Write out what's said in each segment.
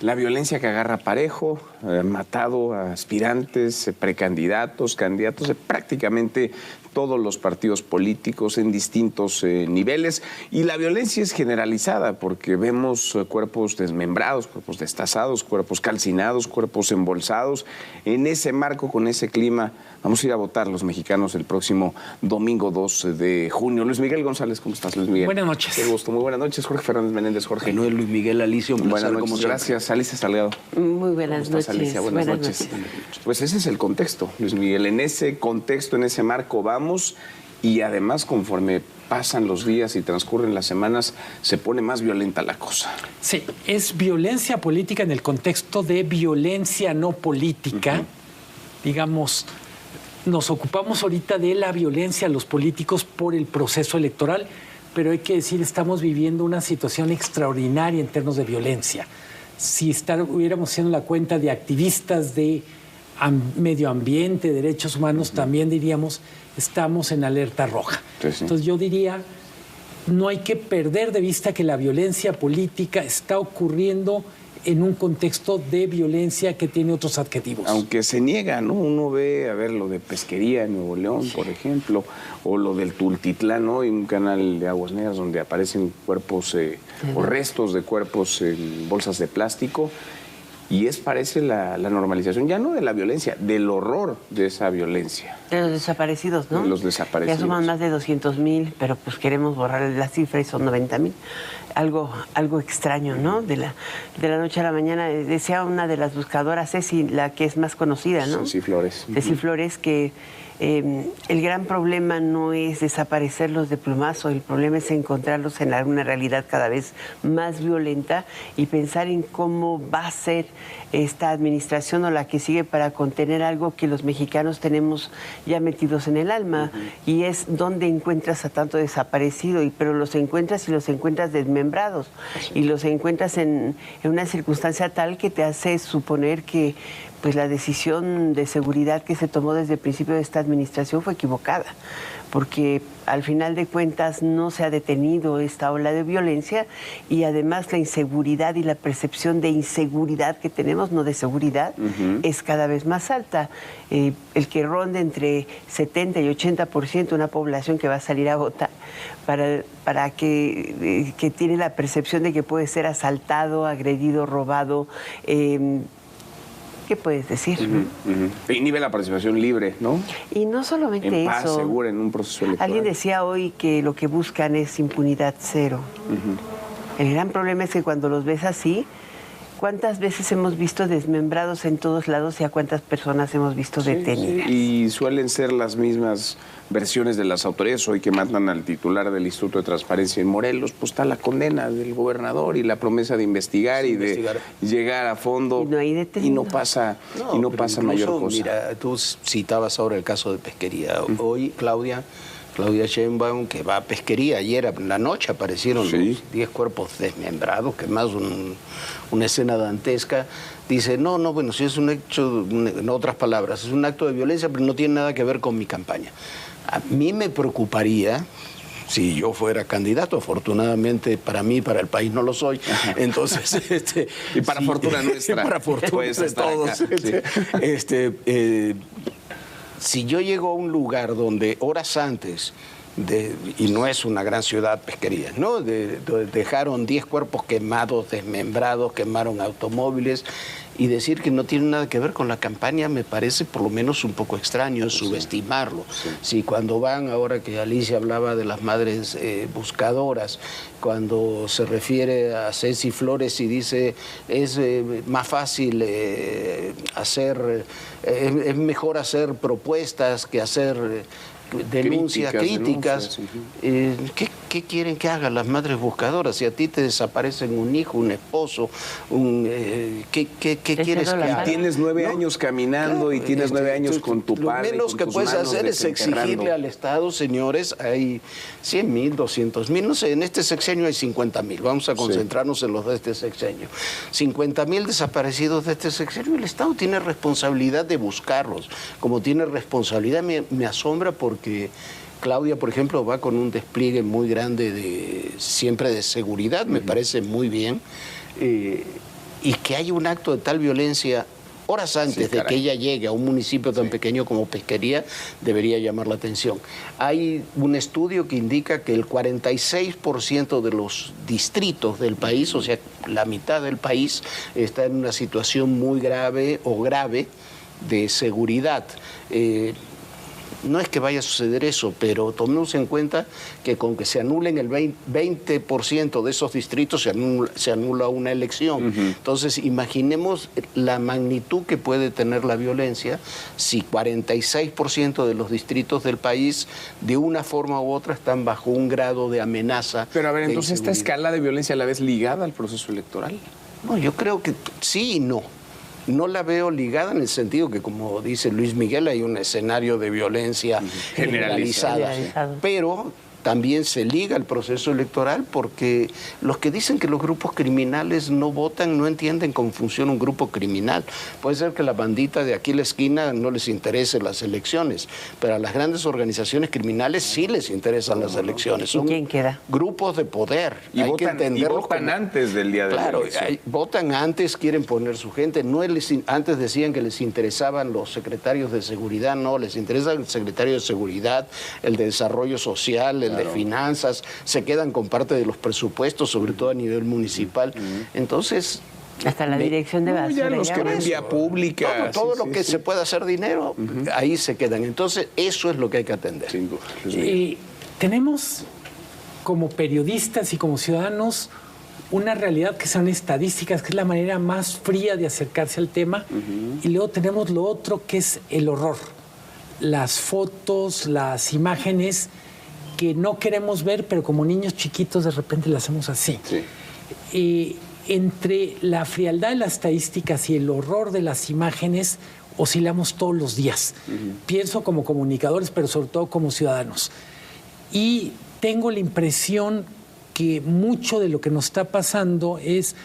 La violencia que agarra parejo, matado a aspirantes, precandidatos, candidatos de prácticamente todos los partidos políticos en distintos niveles. Y la violencia es generalizada porque vemos cuerpos desmembrados, cuerpos destazados, cuerpos calcinados, cuerpos embolsados. En ese marco, con ese clima, vamos a ir a votar los mexicanos el próximo domingo 2 de junio. Luis Miguel González, ¿cómo estás, Luis Miguel? Buenas noches. Qué gusto, muy buenas noches. Jorge Fernández Menéndez, Jorge. No es Luis Miguel, Alicia, un placer. Buenas noches, gracias. Alicia Salgado. Muy buenas ¿Cómo estás, noches. Alicia? Buenas noches. Pues ese es el contexto, Luis Miguel. En ese contexto, en ese marco vamos, y además conforme pasan los días y transcurren las semanas, se pone más violenta la cosa. Sí, es violencia política en el contexto de violencia no política. Digamos, nos ocupamos ahorita de la violencia los políticos por el proceso electoral, pero hay que decir, estamos viviendo una situación extraordinaria en términos de violencia. Si hubiéramos haciendo la cuenta de activistas de medio ambiente, derechos humanos, también diríamos, estamos en alerta roja. Sí. Entonces yo diría, no hay que perder de vista que la violencia política está ocurriendo en un contexto de violencia que tiene otros adjetivos. Aunque se niega, ¿no? Uno ve, a ver, lo de pesquería en Nuevo León, por ejemplo, o lo del Tultitlán, ¿no? Hay un canal de aguas negras donde aparecen cuerpos o restos de cuerpos en bolsas de plástico. Y parece la normalización, ya no de la violencia, del horror de esa violencia. De los desaparecidos, ¿no? De los desaparecidos. Ya suman más de 200,000, pero pues queremos borrar la cifra y son 90,000. Algo extraño, ¿no? De la noche a la mañana. Decía una de las buscadoras, Ceci, la que es más conocida, ¿no? Ceci Flores. Ceci Flores, que el gran problema no es desaparecerlos de plumazo, el problema es encontrarlos en una realidad cada vez más violenta y pensar en cómo va a ser esta administración o la que sigue para contener algo que los mexicanos tenemos ya metidos en el alma, y es dónde encuentras a tanto desaparecido, pero los encuentras y los encuentras desmembrados, y los encuentras en una circunstancia tal que te hace suponer que pues la decisión de seguridad que se tomó desde el principio de esta administración fue equivocada, porque al final de cuentas no se ha detenido esta ola de violencia, y además la inseguridad y la percepción de inseguridad que tenemos, no de seguridad, es cada vez más alta. El que ronde entre 70 y 80% una población que va a salir a votar para que tiene la percepción de que puede ser asaltado, agredido, robado, ¿qué puedes decir? Inhibe la participación libre, ¿no? Y no solamente en paz, eso. segura, en un proceso electoral. Alguien decía hoy que lo que buscan es impunidad cero. El gran problema es que cuando los ves así, ¿cuántas veces hemos visto desmembrados en todos lados y a cuántas personas hemos visto detenidas? Sí. Y suelen ser las mismas versiones de las autoridades. Hoy que matan al titular del Instituto de Transparencia en Morelos, pues está la condena del gobernador y la promesa de investigar y de llegar a fondo. Y no pasa, mayor cosa. Mira, tú citabas ahora el caso de pesquería. Hoy Claudia Sheinbaum, que va a pesquería, ayer en la noche aparecieron los 10 cuerpos desmembrados, que más una escena dantesca. Dice, bueno, si es un hecho, en otras palabras, es un acto de violencia, pero no tiene nada que ver con mi campaña. A mí me preocuparía, si yo fuera candidato, afortunadamente para mí, para el país no lo soy, entonces... y para fortuna nuestra. Para fortuna de todos. Si yo llego a un lugar donde horas antes, y no es una gran ciudad pesquería, ¿no? Dejaron 10 cuerpos quemados, desmembrados, quemaron automóviles, y decir que no tiene nada que ver con la campaña me parece por lo menos un poco extraño, subestimarlo. Si cuando van, ahora que Alicia hablaba de las madres buscadoras, cuando se refiere a Ceci Flores y dice es más fácil es mejor hacer propuestas que hacer denuncias, críticas. ¿Qué quieren que hagan las madres buscadoras? Si a ti te desaparecen un hijo, un esposo, ¿qué quieres que haga? Tienes 9 años caminando y tienes 9 años con tu padre. Lo menos que puedes hacer es exigirle al Estado, señores, hay 100,000, 200,000, no sé, en este sexenio hay 50,000, vamos a concentrarnos en los de este sexenio. 50,000 desaparecidos de este sexenio, el Estado tiene responsabilidad de buscarlos, como tiene responsabilidad, me asombra porque Claudia, por ejemplo, va con un despliegue muy grande siempre de seguridad, me parece muy bien. y que haya un acto de tal violencia horas antes de que ella llegue a un municipio tan pequeño como Pesquería, debería llamar la atención. Hay un estudio que indica que el 46% de los distritos del país, o sea, la mitad del país, está en una situación muy grave o grave de seguridad. No es que vaya a suceder eso, pero tomemos en cuenta que con que se anulen el 20% de esos distritos se anula una elección. Entonces, imaginemos la magnitud que puede tener la violencia si 46% de los distritos del país, de una forma u otra, están bajo un grado de amenaza. Pero a ver, entonces, ¿esta escala de violencia a la vez ligada al proceso electoral? No, yo creo que sí y no. No la veo ligada en el sentido que, como dice Luis Miguel, hay un escenario de violencia generalizada. Pero también se liga al proceso electoral porque los que dicen que los grupos criminales no votan no entienden cómo funciona un grupo criminal. Puede ser que la bandita de aquí a la esquina no les interese las elecciones, pero a las grandes organizaciones criminales sí les interesan las elecciones. Son ¿quién queda? Grupos de poder. Y hay votan, que entenderlos y votan antes del día de la elección. Claro, votan antes, quieren poner su gente. Antes decían que les interesaban los secretarios de seguridad, no, les interesa el secretario de seguridad, el de desarrollo social, el de finanzas, se quedan con parte de los presupuestos, sobre todo a nivel municipal. Entonces... Hasta la dirección de basura. Ya los que ven vía pública. Todo lo que se pueda hacer dinero, ahí se quedan. Entonces, eso es lo que hay que atender. Sin duda. Y tenemos como periodistas y como ciudadanos una realidad que son estadísticas, que es la manera más fría de acercarse al tema, y luego tenemos lo otro que es el horror, las fotos, las imágenes que no queremos ver, pero como niños chiquitos de repente las hacemos así. Sí. Entre la frialdad de las estadísticas y el horror de las imágenes oscilamos todos los días. Pienso como comunicadores, pero sobre todo como ciudadanos. Y tengo la impresión que mucho de lo que nos está pasando es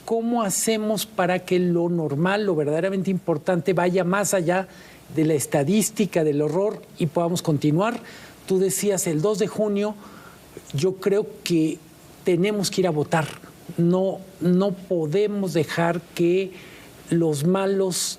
cómo hacemos para que lo normal, lo verdaderamente importante, vaya más allá de la estadística, del horror, y podamos continuar. Tú decías el 2 de junio, yo creo que tenemos que ir a votar. No podemos dejar que los malos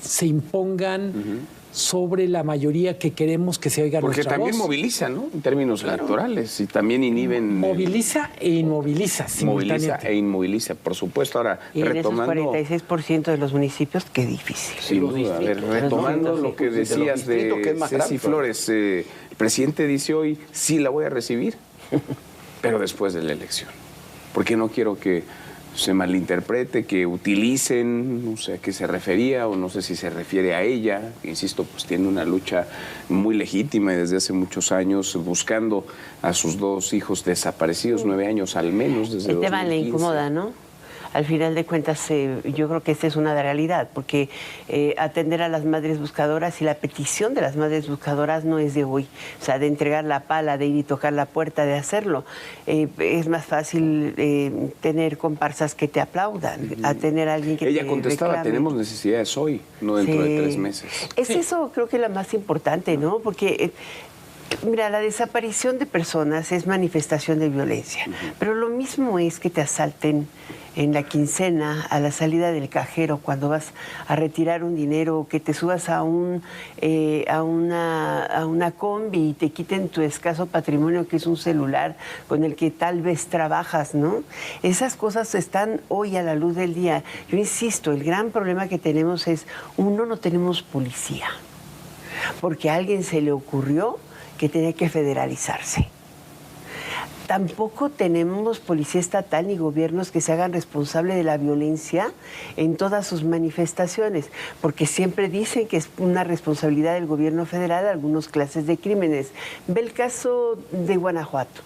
se impongan sobre la mayoría que queremos que se oiga nuestra voz. Porque también moviliza, ¿no? En términos electorales, y también inhiben... Moviliza e inmoviliza simultáneamente. Moviliza e inmoviliza, por supuesto. Ahora, y retomando... en esos 46% de los municipios, qué difícil. Sin duda. A ver, retomando lo que decías de Ceci Flores, el presidente dice hoy, sí la voy a recibir, pero después de la elección. Porque no quiero que se malinterprete, que utilicen, no sé a qué se refería o no sé si se refiere a ella. Insisto, pues tiene una lucha muy legítima y desde hace muchos años buscando a sus dos hijos desaparecidos, 9 años al menos desde 2015. El tema le incomoda, ¿no? Al final de cuentas, yo creo que esta es una realidad, porque atender a las madres buscadoras y la petición de las madres buscadoras no es de hoy. O sea, de entregar la pala, de ir y tocar la puerta, de hacerlo. Es más fácil tener comparsas que te aplaudan, a tener a alguien que Ella te contestaba, reclame. tenemos necesidades hoy, no dentro de 3 meses. Es eso, creo que la más importante, ¿no? Porque... mira, la desaparición de personas es manifestación de violencia, pero lo mismo es que te asalten en la quincena, a la salida del cajero, cuando vas a retirar un dinero, que te subas a una combi y te quiten tu escaso patrimonio, que es un celular con el que tal vez trabajas, ¿no? Esas cosas están hoy a la luz del día. Yo insisto, el gran problema que tenemos es, no tenemos policía, porque a alguien se le ocurrió que tenía que federalizarse. Tampoco tenemos policía estatal ni gobiernos que se hagan responsables de la violencia en todas sus manifestaciones, porque siempre dicen que es una responsabilidad del gobierno federal algunas clases de crímenes. Ve el caso de Guanajuato.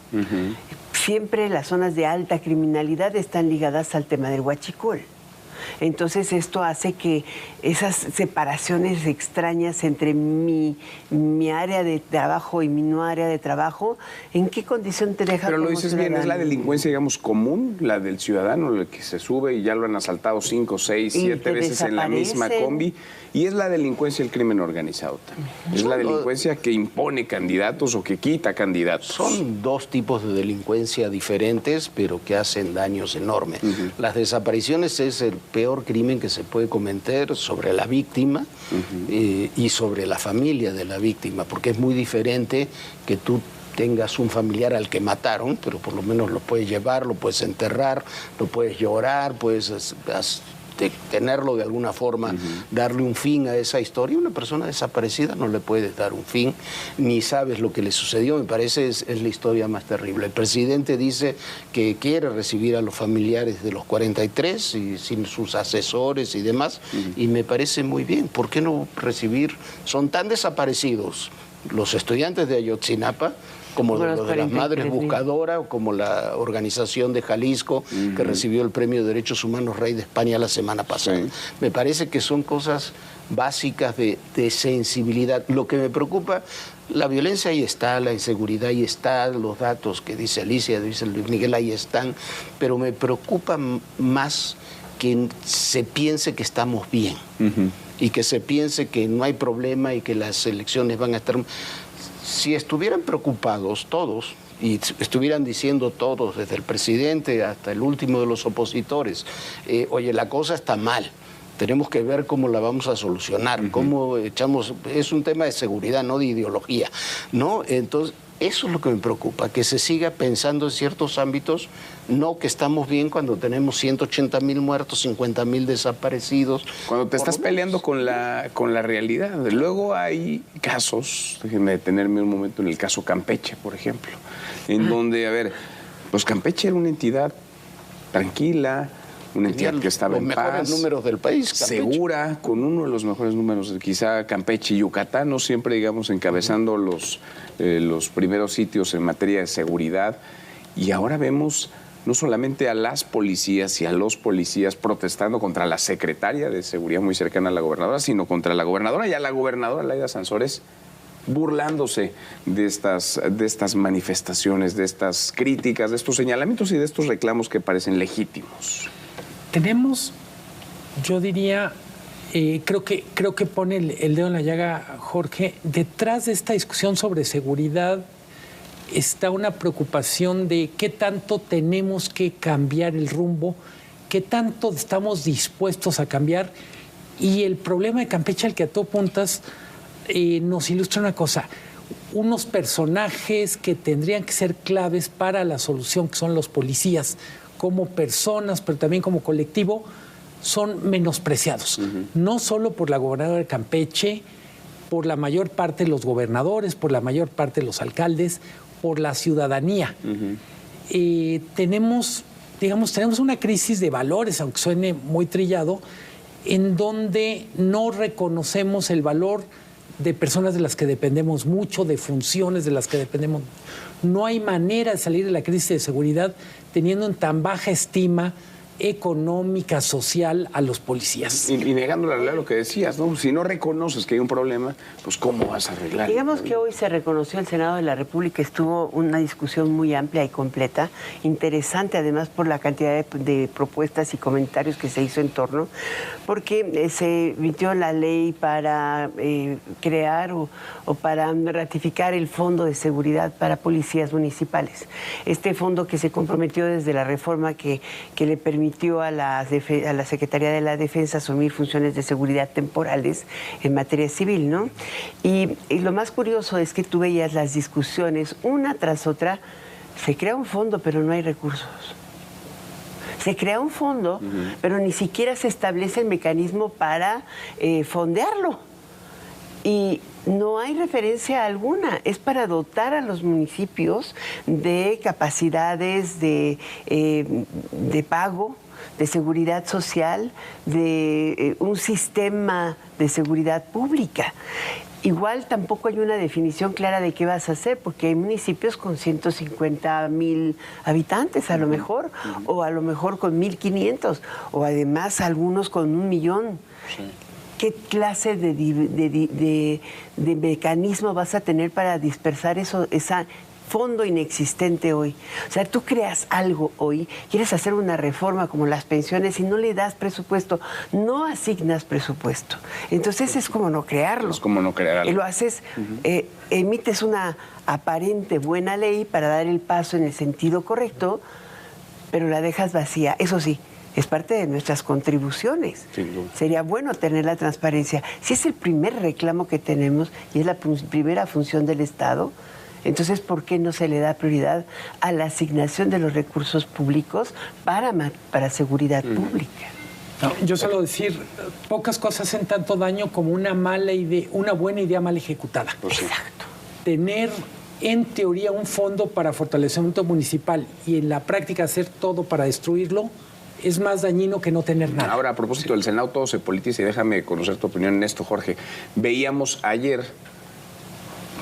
Siempre las zonas de alta criminalidad están ligadas al tema del huachicol. Entonces esto hace que esas separaciones extrañas entre mi área de trabajo y mi no área de trabajo, ¿en qué condición te deja? Pero lo como dices bien, ciudadano? es la delincuencia, digamos, común, la del ciudadano, el que se sube y ya lo han asaltado 5, 6, Y 7 te veces en la misma desaparecen. combi. Y es la delincuencia el crimen organizado también. Es la delincuencia que impone candidatos o que quita candidatos. Son dos tipos de delincuencia diferentes, pero que hacen daños enormes. Las desapariciones es el peor crimen que se puede cometer sobre la víctima y sobre la familia de la víctima, porque es muy diferente que tú tengas un familiar al que mataron, pero por lo menos lo puedes llevar, lo puedes enterrar, lo puedes llorar, puedes tenerlo de alguna forma, darle un fin a esa historia. Una persona desaparecida no le puedes dar un fin, ni sabes lo que le sucedió. Me parece es la historia más terrible. El presidente dice que quiere recibir a los familiares de los 43 y sin sus asesores y demás, y me parece muy bien. ¿Por qué no recibir? Son tan desaparecidos los estudiantes de Ayotzinapa como los de las Madres Buscadoras, o como la organización de Jalisco, que recibió el Premio de Derechos Humanos Rey de España la semana pasada. Sí. Me parece que son cosas básicas de sensibilidad. Lo que me preocupa, la violencia ahí está, la inseguridad ahí está, los datos que dice Alicia, dice Luis Miguel, ahí están, pero me preocupa más que se piense que estamos bien y que se piense que no hay problema y que las elecciones van a estar... Si estuvieran preocupados todos y estuvieran diciendo todos, desde el presidente hasta el último de los opositores, oye, la cosa está mal, tenemos que ver cómo la vamos a solucionar, cómo echamos... Es un tema de seguridad, no de ideología, ¿no? Entonces, eso es lo que me preocupa, que se siga pensando en ciertos ámbitos, no que estamos bien cuando tenemos 180,000 muertos, 50,000 desaparecidos. Cuando te estás peleando con la realidad. Luego hay casos, déjenme detenerme un momento en el caso Campeche, por ejemplo, en donde, a ver, pues Campeche era una entidad tranquila, una entidad que estaba en paz, los mejores números del país, Campeche, segura, con uno de los mejores números, quizá Campeche y Yucatán, no siempre, digamos, encabezando los primeros sitios en materia de seguridad. Y ahora vemos no solamente a las policías y a los policías protestando contra la secretaria de Seguridad muy cercana a la gobernadora, sino contra la gobernadora y a la gobernadora Laida Sansores, burlándose de estas manifestaciones, de estas críticas, de estos señalamientos y de estos reclamos que parecen legítimos. Tenemos, yo diría, creo que pone el dedo en la llaga, Jorge, detrás de esta discusión sobre seguridad está una preocupación de qué tanto tenemos que cambiar el rumbo, qué tanto estamos dispuestos a cambiar. Y el problema de Campeche al que tú apuntas nos ilustra una cosa, unos personajes que tendrían que ser claves para la solución, que son los policías, como personas, pero también como colectivo, son menospreciados. No solo por la gobernadora de Campeche, por la mayor parte de los gobernadores, por la mayor parte de los alcaldes, por la ciudadanía. Tenemos una crisis de valores, aunque suene muy trillado, en donde no reconocemos el valor de personas de las que dependemos mucho, de funciones de las que dependemos. No hay manera de salir de la crisis de seguridad teniendo en tan baja estima económica, social a los policías. Y negando la realidad lo que decías, ¿no? Si no reconoces que hay un problema, pues ¿cómo vas a arreglar? Digamos que hoy se reconoció el Senado de la República, estuvo una discusión muy amplia y completa, interesante además por la cantidad de propuestas y comentarios que se hizo en torno, porque se emitió la ley para crear o para ratificar el Fondo de Seguridad para Policías Municipales. Este fondo que se comprometió desde la reforma que le permitió a la Secretaría de la Defensa asumir funciones de seguridad temporales en materia civil, ¿no? Y lo más curioso es que tú veías las discusiones una tras otra, se crea un fondo pero no hay recursos. Se crea un fondo, pero ni siquiera se establece el mecanismo para fondearlo. Y no hay referencia alguna, es para dotar a los municipios de capacidades de pago, de seguridad social, de un sistema de seguridad pública. igual tampoco hay una definición clara de qué vas a hacer, porque hay municipios con 150,000 habitantes a lo mejor, o a lo mejor con 1,500, o además algunos con 1,000,000. Sí. ¿Qué clase de mecanismo vas a tener para dispersar esa fondo inexistente hoy? O sea, tú creas algo hoy, quieres hacer una reforma como las pensiones y no le das presupuesto, no asignas presupuesto. Entonces es como no crearlo. Es como no crear algo. Y lo haces, emites una aparente buena ley para dar el paso en el sentido correcto, pero la dejas vacía. Eso sí, es parte de nuestras contribuciones. Sería bueno tener la transparencia. Si es el primer reclamo que tenemos y es la primera función del Estado, entonces, ¿por qué no se le da prioridad a la asignación de los recursos públicos para seguridad pública? No, yo suelo decir, pocas cosas hacen tanto daño como una buena idea mal ejecutada. Pues sí. Exacto. Tener en teoría un fondo para fortalecimiento municipal y en la práctica hacer todo para destruirlo es más dañino que no tener nada. Ahora, a propósito del Senado, todo se politiza y déjame conocer tu opinión en esto, Jorge. Veíamos ayer,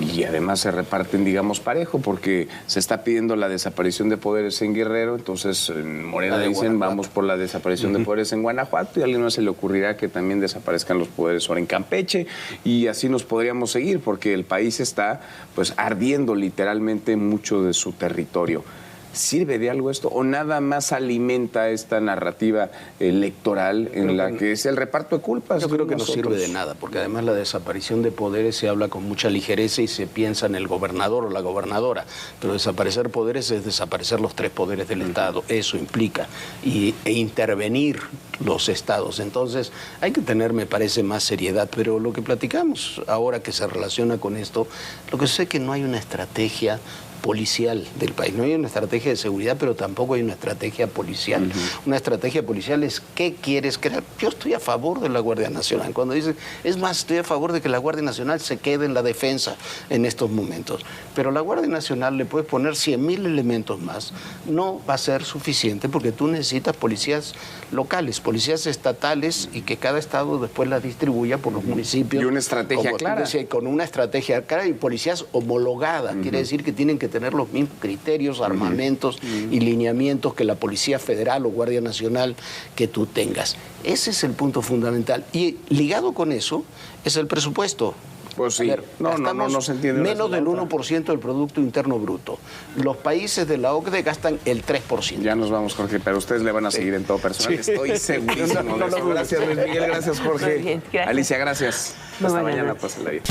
y además se reparten, digamos, parejo, porque se está pidiendo la desaparición de poderes en Guerrero, entonces en Morena dicen vamos por la desaparición de poderes en Guanajuato, y a alguien no se le ocurrirá que también desaparezcan los poderes ahora en Campeche, y así nos podríamos seguir, porque el país está pues ardiendo literalmente mucho de su territorio. ¿Sirve de algo esto o nada más alimenta esta narrativa electoral en la que es el reparto de culpas? Yo creo que no sirve de nada, porque además la desaparición de poderes se habla con mucha ligereza y se piensa en el gobernador o la gobernadora, pero desaparecer poderes es desaparecer los 3 poderes del Estado, eso implica, e intervenir los estados. Entonces hay que tener, me parece, más seriedad, pero lo que platicamos ahora que se relaciona con esto, lo que sé es que no hay una estrategia policial del país. No hay una estrategia de seguridad, pero tampoco hay una estrategia policial. Una estrategia policial es ¿qué quieres crear? Yo estoy a favor de la Guardia Nacional. Cuando dices, es más, estoy a favor de que la Guardia Nacional se quede en la defensa en estos momentos. Pero la Guardia Nacional le puedes poner 100,000 elementos más. No va a ser suficiente porque tú necesitas policías locales, policías estatales y que cada estado después las distribuya por los municipios. Y una estrategia clara. Decías, con una estrategia clara y policías homologadas. Quiere decir que tienen que tener los mismos criterios, armamentos y lineamientos que la Policía Federal o Guardia Nacional que tú tengas. Ese es el punto fundamental. Y ligado con eso es el presupuesto. Pues sí, no se entiende. Menos del 1% del Producto Interno Bruto. Los países de la OCDE gastan el 3%. Ya nos vamos, Jorge, pero ustedes le van a seguir en todo personal. Sí. Estoy segurísimo de eso. Gracias, Luis Miguel. Gracias, Jorge. Muy bien, gracias. Alicia, gracias. Hasta mañana. Pásenla bien.